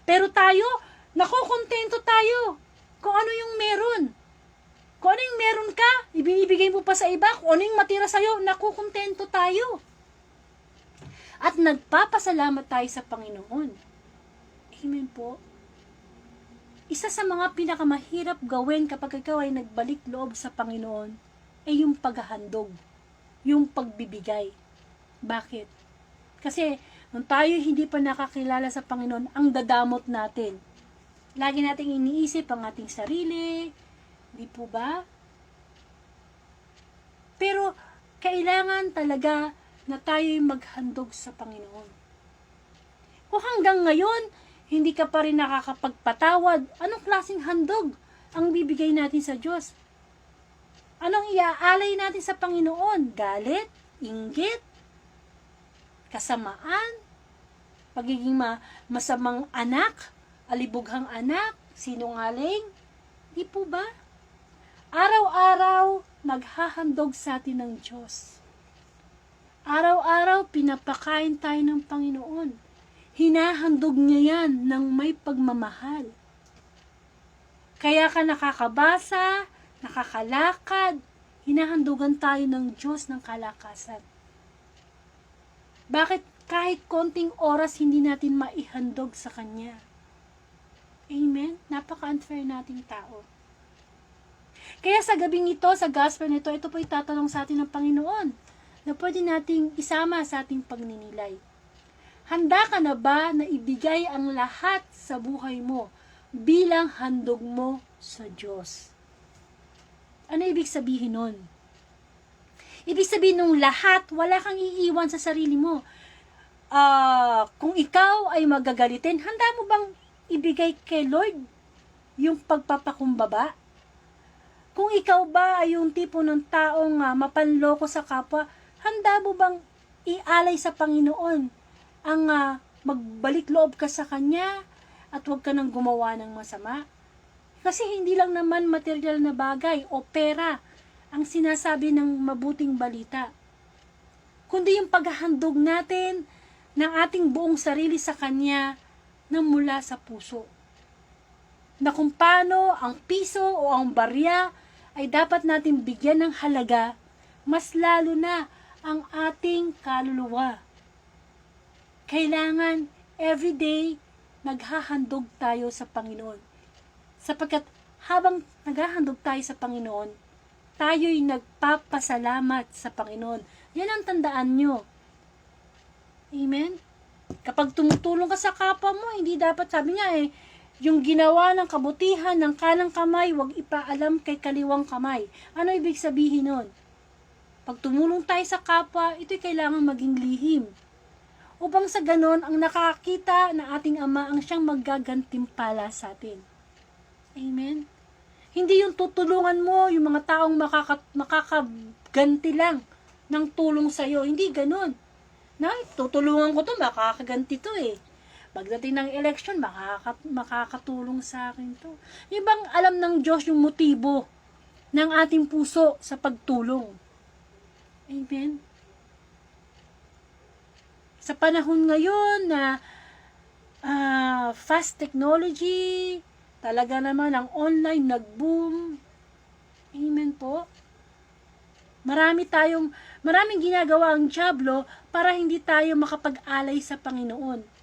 Pero tayo, nakokontento tayo kung ano yung meron. Kung ano yung meron ka, ibinibigay mo pa sa iba. Kung ano yung matira sa'yo, nakukontento tayo. At nagpapasalamat tayo sa Panginoon. Amen po. Isa sa mga pinakamahirap gawin kapag ikaw ay nagbalik loob sa Panginoon ay yung paghahandog, yung pagbibigay. Bakit? Kasi Nung tayo hindi pa nakakilala sa Panginoon, ang dadamot natin. Lagi nating iniisip ang ating sarili, di po ba? Pero kailangan talaga na tayo'y maghandog sa Panginoon. Kung hanggang ngayon, hindi ka pa rin nakakapagpatawad, anong klaseng handog ang bibigay natin sa Diyos? Anong iaalay natin sa Panginoon? Galit? Inggit? Kasamaan? Pagiging masamang anak? Alibughang anak? Sinungaling? Di po ba? Araw-araw, naghahandog sa atin ng Diyos. Araw-araw, pinapakain tayo ng Panginoon. Hinahandog niya yan ng may pagmamahal. Kaya ka nakakabasa, nakakalakad, hinahandugan tayo ng Diyos ng kalakasan. Bakit kahit konting oras hindi natin maihandog sa Kanya? Amen? Napaka-unfair nating tao. Kaya sa gabing ito, sa gospel nito, ito po itatanong sa atin ng Panginoon na pwede nating isama sa ating pagninilay. Handa ka na ba na ibigay ang lahat sa buhay mo bilang handog mo sa Diyos? Ano ibig sabihin nun? Ibig sabihin nung lahat, wala kang iiwan sa sarili mo. Kung ikaw ay magagalitin, handa mo bang ibigay kay Lord yung pagpapakumbaba? Kung ikaw ba ay yung tipo ng taong mapanloko sa kapwa, handa mo bang ialay sa Panginoon ang magbalik loob ka sa Kanya at huwag ka nang gumawa ng masama? Kasi hindi lang naman material na bagay o pera ang sinasabi ng mabuting balita, kundi yung paghahandog natin ng ating buong sarili sa Kanya na mula sa puso. Na kung paano ang piso o ang barya ay dapat natin bigyan ng halaga, mas lalo na ang ating kaluluwa. Kailangan everyday naghahandog tayo sa Panginoon. Sapagkat habang naghahandog tayo sa Panginoon, tayo'y nagpapasalamat sa Panginoon. Yan ang tandaan nyo. Amen? Kapag tumutulong ka sa kapwa mo, hindi dapat, sabi nga yung ginawa ng kabutihan ng kanang kamay, huwag ipaalam kay kaliwang kamay. Ano ibig sabihin nun? Pag tumulong tayo sa kapwa, ito'y kailangan maging lihim. Upang sa ganon, ang nakakita na ating Ama ang siyang maggagantimpala sa atin. Amen? Hindi yung tutulungan mo, yung mga taong makakaganti lang ng tulong sa'yo. Hindi ganon. Tutulungan ko to, makakaganti to Pagdating ng election, makakatulong sa akin to. Yung bang alam ng Diyos yung motibo ng ating puso sa pagtulong? Amen? Sa panahon ngayon na fast technology, talaga naman ang online nag-boom. Amen po. Maraming ginagawa ang dyablo para hindi tayo makapag-alay sa Panginoon.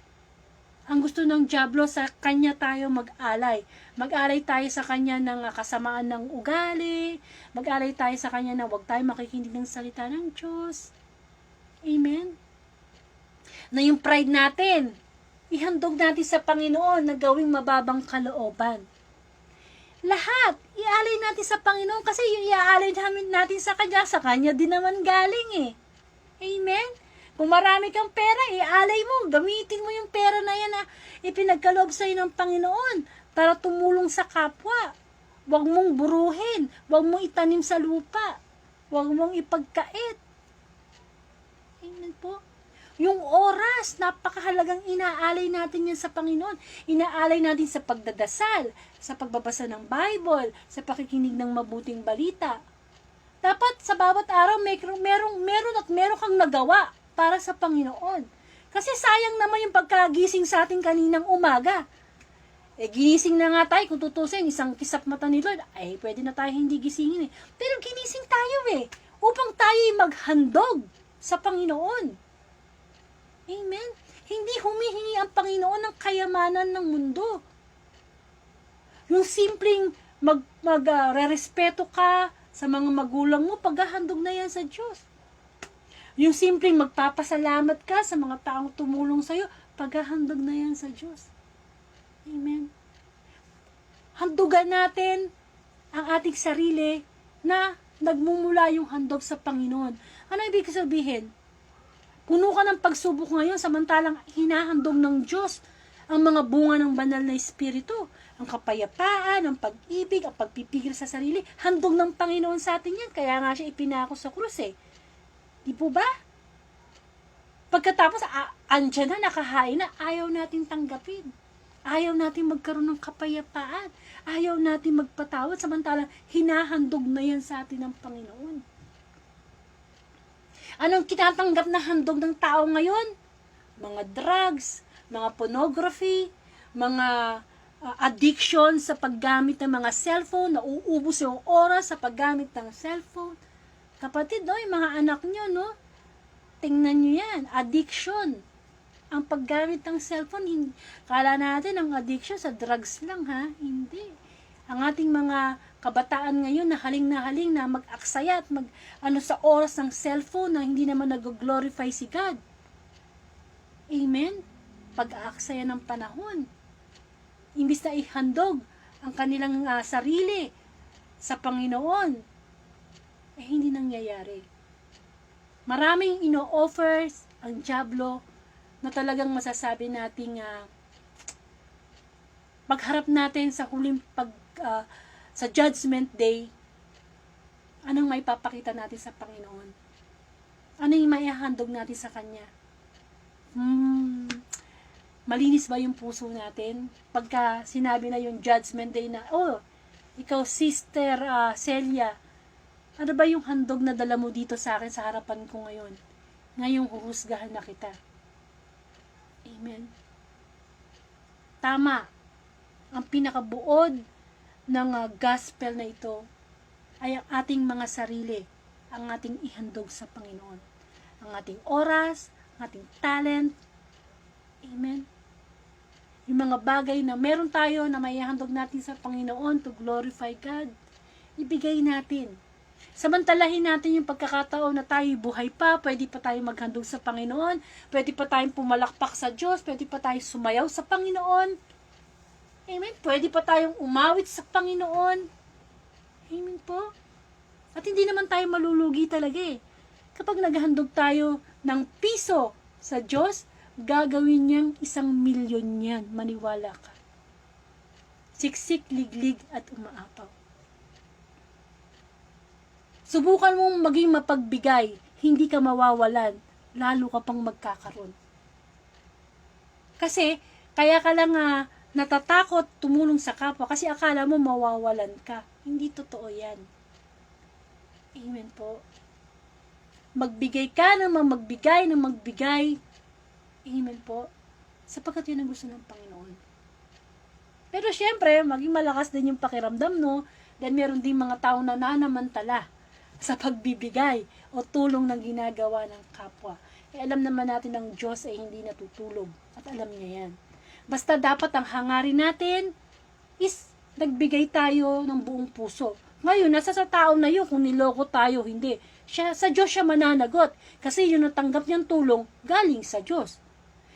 Ang gusto ng dyablo, sa Kanya tayo mag-alay. Mag-alay tayo sa Kanya ng kasamaan ng ugali. Mag-alay tayo sa Kanya na huwag tayo makikinig ng salita ng Diyos. Amen? Na yung pride natin, ihandog natin sa Panginoon na gawing mababang kalooban. Lahat, ialay natin sa Panginoon kasi yung iaalay natin sa Kanya din naman galing Amen? Kung marami kang pera, ialay mo, gamitin mo yung pera na yan na ipinagkaloob sa'yo ng Panginoon para tumulong sa kapwa. Huwag mong buruhin, huwag mong itanim sa lupa, huwag mong ipagkait. Amen po? Yung oras, napakahalagang inaalay natin yan sa Panginoon. Inaalay natin sa pagdadasal, sa pagbabasa ng Bible, sa pakikinig ng mabuting balita. Dapat sa bawat araw, meron kang nagawa para sa Panginoon. Kasi sayang naman yung pagkagising sa ating kaninang umaga. Ginising na nga tayo, kung tutusin, isang kisap mata ni Lord, pwede na tayo hindi gisingin Pero ginising tayo upang tayo maghandog sa Panginoon. Amen? Hindi humihingi ang Panginoon ng kayamanan ng mundo. Yung simpleng re-respeto ka sa mga magulang mo, paghahandog na yan sa Diyos. Yung simpleng magpapasalamat ka sa mga taong tumulong sa'yo, paghahandog na yan sa Diyos. Amen. Handugan natin ang ating sarili na nagmumula yung handog sa Panginoon. Ano ibig sabihin? Puno ka ng pagsubok ngayon samantalang hinahandog ng Diyos ang mga bunga ng banal na Espiritu. Ang kapayapaan, ang pag-ibig, ang pagpipigil sa sarili. Handog ng Panginoon sa atin yan. Kaya nga siya ipinako sa krus eh. Di po ba? Pagkatapos, andyan na, nakahain na, ayaw natin tanggapin. Ayaw natin magkaroon ng kapayapaan. Ayaw natin magpatawad samantalang hinahandog na yan sa atin ng Panginoon. Anong kinatanggap na handog ng tao ngayon? Mga drugs, mga pornography, mga addiction sa paggamit ng mga cellphone, nauubos yung oras sa paggamit ng cellphone. Kapatid, yung mga anak nyo, no? Tingnan nyo yan, addiction. Ang paggamit ng cellphone, kala natin ang addiction sa drugs lang, ha? Hindi. Ang ating mga kabataan ngayon na haling na mag-aksaya at sa oras ng cellphone na hindi naman nag-glorify si God. Amen? Pag-aaksaya ng panahon. Imbis na ihandog ang kanilang sarili sa Panginoon, hindi nangyayari. Maraming ino-offers ang diablo na talagang masasabi nating pagharap natin sa huling sa Judgment Day, anong may papakita natin sa Panginoon? Ano yung maihahandog natin sa Kanya? Malinis ba yung puso natin? Pagka sinabi na yung Judgment Day na, ikaw Sister Celia, ano ba yung handog na dala mo dito sa akin sa harapan ko ngayon? Ngayong huhusgahan na kita. Amen. Tama. Ang pinakabuod ng gospel na ito ay ang ating mga sarili, ang ating ihandog sa Panginoon. Ang ating oras, ang ating talent. Amen. Yung mga bagay na meron tayo na maihandog natin sa Panginoon to glorify God, ibigay natin. Samantalahin natin yung pagkakataon na tayo buhay pa, pwede pa tayo maghandog sa Panginoon, pwede pa tayong pumalakpak sa Diyos, pwede pa tayong sumayaw sa Panginoon. Amen. Pwede pa tayong umawit sa Panginoon. Amen po. At hindi naman tayo malulugi talaga eh. Kapag naghandog tayo ng piso sa Diyos, gagawin niyang 1,000,000 yan. Maniwala ka. Siksik, liglig, at umaapaw. Subukan mong maging mapagbigay, hindi ka mawawalan, lalo ka pang magkakaroon. Kasi, kaya ka lang natatakot tumulong sa kapwa kasi akala mo mawawalan ka. Hindi totoo yan. Amen po. Magbigay ka naman magbigay. Amen po. Sapagkat yun ang gusto ng Panginoon. Pero syempre, maging malakas din yung pakiramdam, no? Dahil meron din mga tao na nanamantala sa pagbibigay o tulong na ginagawa ng kapwa. Alam naman natin ng Diyos ay hindi natutulog. At alam niya yan. Basta dapat ang hangarin natin is nagbigay tayo ng buong puso. Ngayon, nasa sa tao na yun kung niloko tayo, hindi. Sa Diyos siya mananagot. Kasi yung natanggap niyang tulong, galing sa Diyos.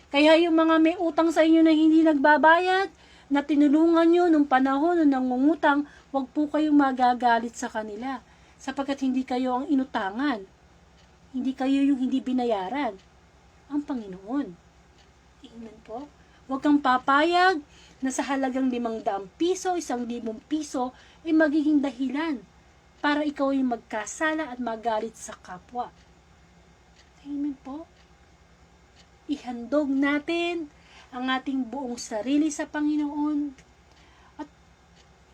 Kaya yung mga may utang sa inyo na hindi nagbabayad, na tinulungan nyo nung panahon na nangungutang, huwag po kayong magagalit sa kanila. Sapagkat hindi kayo ang inutangan. Hindi kayo yung hindi binayaran. Ang Panginoon. Amen po. Huwag kang papayag na sa halagang 500 piso, 1,000 piso, ay magiging dahilan para ikaw ay magkasala at magalit sa kapwa. Amen po. Ihandog natin ang ating buong sarili sa Panginoon at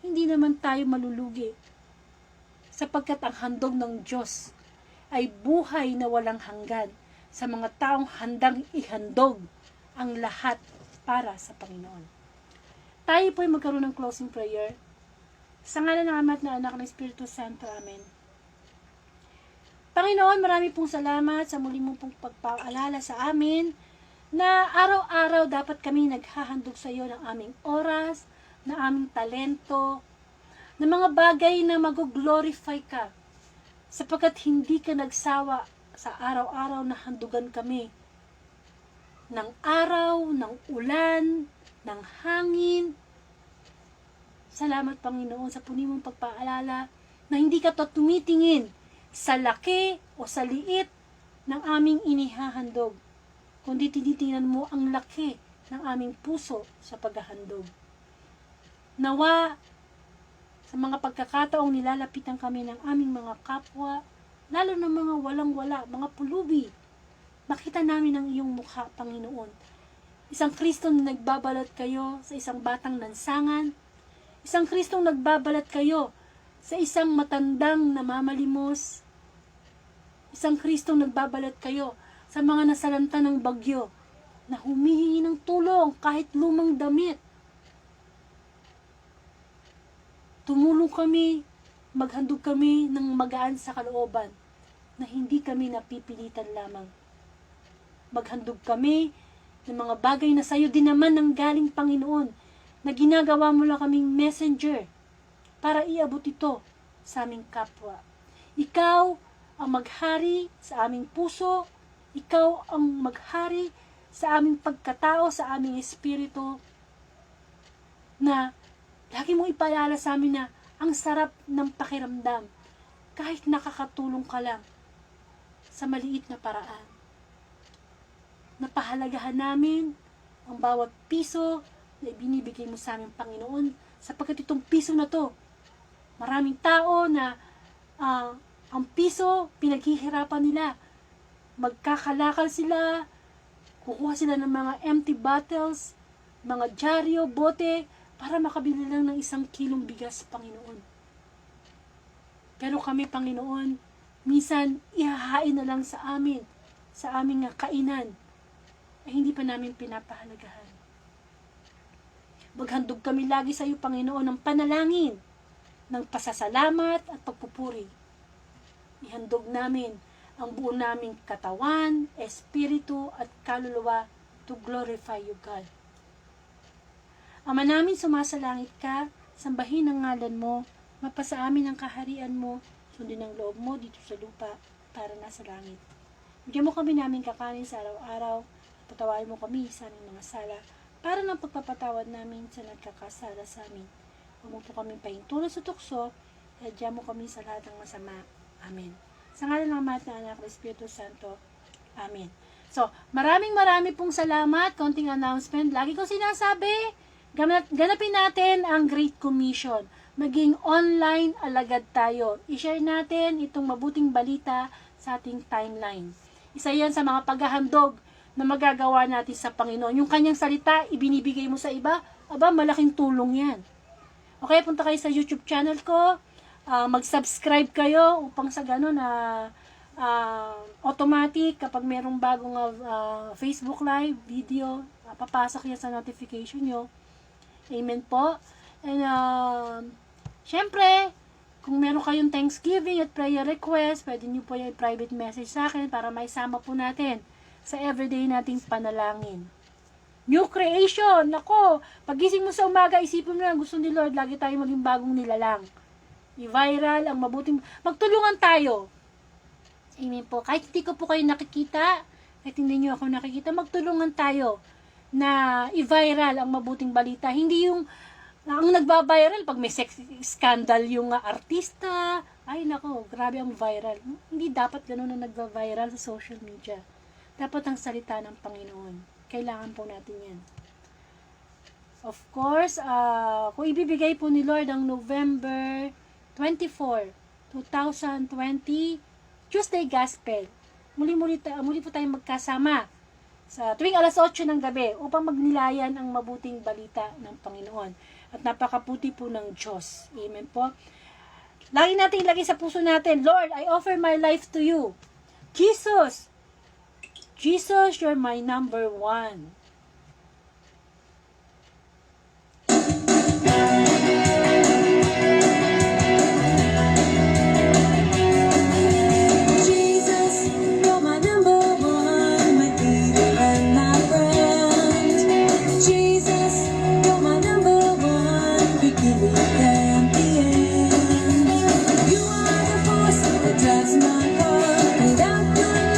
hindi naman tayo malulugi sapagkat ang handog ng Diyos ay buhay na walang hanggan sa mga taong handang ihandog ang lahat para sa Panginoon. Tayo po ay magkaroon ng closing prayer. Sa ngalan ng Ama at ng Anak ng Espiritu Santo. Amen. Panginoon, marami pong salamat sa muli mong pong pagpaalala sa amin na araw-araw dapat kami naghahandog sa iyo ng aming oras, ng aming talento, ng mga bagay na mag-glorify ka sapagkat hindi ka nagsawa sa araw-araw na handugan kami ng araw, ng ulan, ng hangin. Salamat, Panginoon, sa puni mong pagpaalala na hindi ka tumitingin sa laki o sa liit ng aming inihahandog, kundi tinitingnan mo ang laki ng aming puso sa paghahandog. Nawa, sa mga pagkakataong nilalapitan kami ng aming mga kapwa, lalo na mga walang-wala, mga pulubi, makita namin ang iyong mukha, Panginoon. Isang Kristong nagbabalat kayo sa isang batang nansangan, isang Kristong nagbabalat kayo sa isang matandang namamalimos, isang Kristong nagbabalat kayo sa mga nasalanta ng bagyo na humihingi ng tulong kahit lumang damit. Tumulong kami, maghandog kami ng magaan sa kalooban na hindi kami napipilitan lamang. Maghandog kami ng mga bagay na sayo din naman ng galing Panginoon na ginagawa mo lang kaming messenger para iabot ito sa aming kapwa. Ikaw ang maghari sa aming puso, ikaw ang maghari sa aming pagkatao, sa aming espiritu, na lagi mong ipaalala sa amin na ang sarap ng pakiramdam kahit nakakatulong ka lang sa maliit na paraan. Napahalagahan namin ang bawat piso na ibinibigay mo sa aming Panginoon, sapagkat itong piso na to, maraming tao na ang piso pinaghihirapan nila. Magkakalakal sila, kukuha sila ng mga empty bottles, mga dyaryo, bote, para makabili lang ng 1 kilong bigas, Panginoon. Pero kami, Panginoon, minsan ihahain na lang sa amin, sa aming kainan, ay hindi pa namin pinapahalagahan. Maghandog kami lagi sa iyo, Panginoon, ng panalangin, ng pasasalamat at pagpupuri. Ihandog namin ang buo naming katawan, espiritu at kaluluwa to glorify you, God. Ama namin, sumasalangit ka, sambahin ang ngalan mo, mapasa amin ang kaharian mo, sundin ang loob mo dito sa lupa para nasa langit. Bigyan mo kami namin kakanin sa araw-araw, patawarin mo kami sa aming mga sala, para ng pagpapatawad namin sa nagkakasala sa amin. Huwag mo po kami pahintulot sa tukso, hadya mo kami sa lahat ng masama. Amen. Sa ngalan ng Ama at ng Anak ng Espiritu Santo. Amen. So, maraming pong salamat. Konting announcement. Lagi ko sinasabi, ganapin natin ang Great Commission. Maging online alagad tayo. I-share natin itong mabuting balita sa ating timeline. Isa yan sa mga paghahandog na magagawa natin sa Panginoon. Yung kanyang salita, ibinibigay mo sa iba, malaking tulong yan. Okay, punta kayo sa YouTube channel ko. Mag-subscribe kayo upang sa gano'n na automatic kapag merong bagong Facebook Live video, papasok yan sa notification nyo. Amen po. And syempre, kung meron kayong Thanksgiving at prayer request, pwede nyo po yung private message sa akin para maisama po natin sa everyday nating panalangin. New creation! Nako, pagising mo sa umaga, isipin mo na gusto ni Lord, lagi tayo maging bagong nilalang. I-viral ang mabuting... Magtulungan tayo. Amen po. Kahit hindi ko po kayo nakikita, kahit hindi nyo ako nakikita, magtulungan tayo na i-viral ang mabuting balita. Hindi yung ang nagba-viral pag may sex scandal yung artista. Ay nako, grabe ang viral. Hindi dapat ganun na nagba-viral sa social media. Dapat ang salita ng Panginoon. Kailangan po natin yan. Of course, kung ibibigay po ni Lord ang November 24, 2020, Tuesday Gospel. Muli po tayong magkasama sa tuwing alas 8 ng gabi upang magnilayan ang mabuting balita ng Panginoon. At napakaputi po ng Diyos. Amen po. Lagi natin ilagay sa puso natin, Lord, I offer my life to you. Jesus, you're my number 1. Jesus, you're my number 1, my leader and my friend. Jesus, you're my number 1, beginning and the end. You are the force that drives my heart. Without your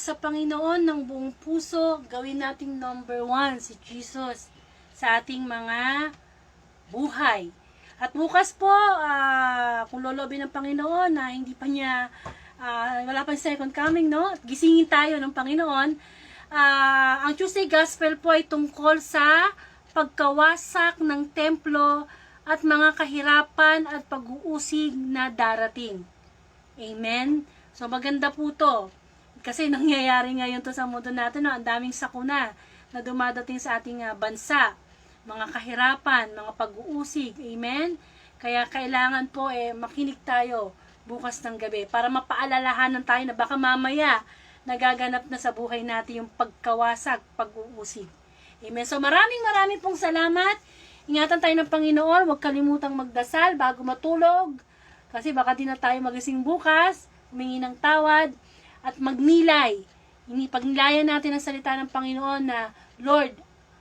sa Panginoon ng buong puso, gawin nating number 1 si Jesus sa ating mga buhay. At bukas po, kung lolobin ng Panginoon na hindi pa niya, wala pa yung second coming, no? At gisingin tayo ng Panginoon. Ang Tuesday Gospel po ay tungkol sa pagkawasak ng templo at mga kahirapan at pag-uusig na darating. Amen? So maganda po to. Kasi nangyayari ngayon to sa mundo natin, no? Ang daming sakuna na dumadating sa ating bansa. Mga kahirapan, mga pag-uusig. Amen? Kaya kailangan po makinig tayo bukas ng gabi para mapaalalahanan tayo na baka mamaya nagaganap na sa buhay natin yung pagkawasak, pag-uusig. Amen? So maraming pong salamat. Ingatan tayo ng Panginoon. Huwag kalimutang magdasal bago matulog. Kasi baka di na tayo magising bukas. Humingi ng tawad. At magnilay. Pagnilayan natin ang salita ng Panginoon na, Lord,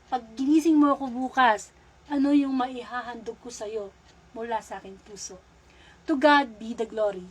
pag ginising mo ako bukas, ano yung maihahandog ko sa iyo mula sa aking puso? To God be the glory.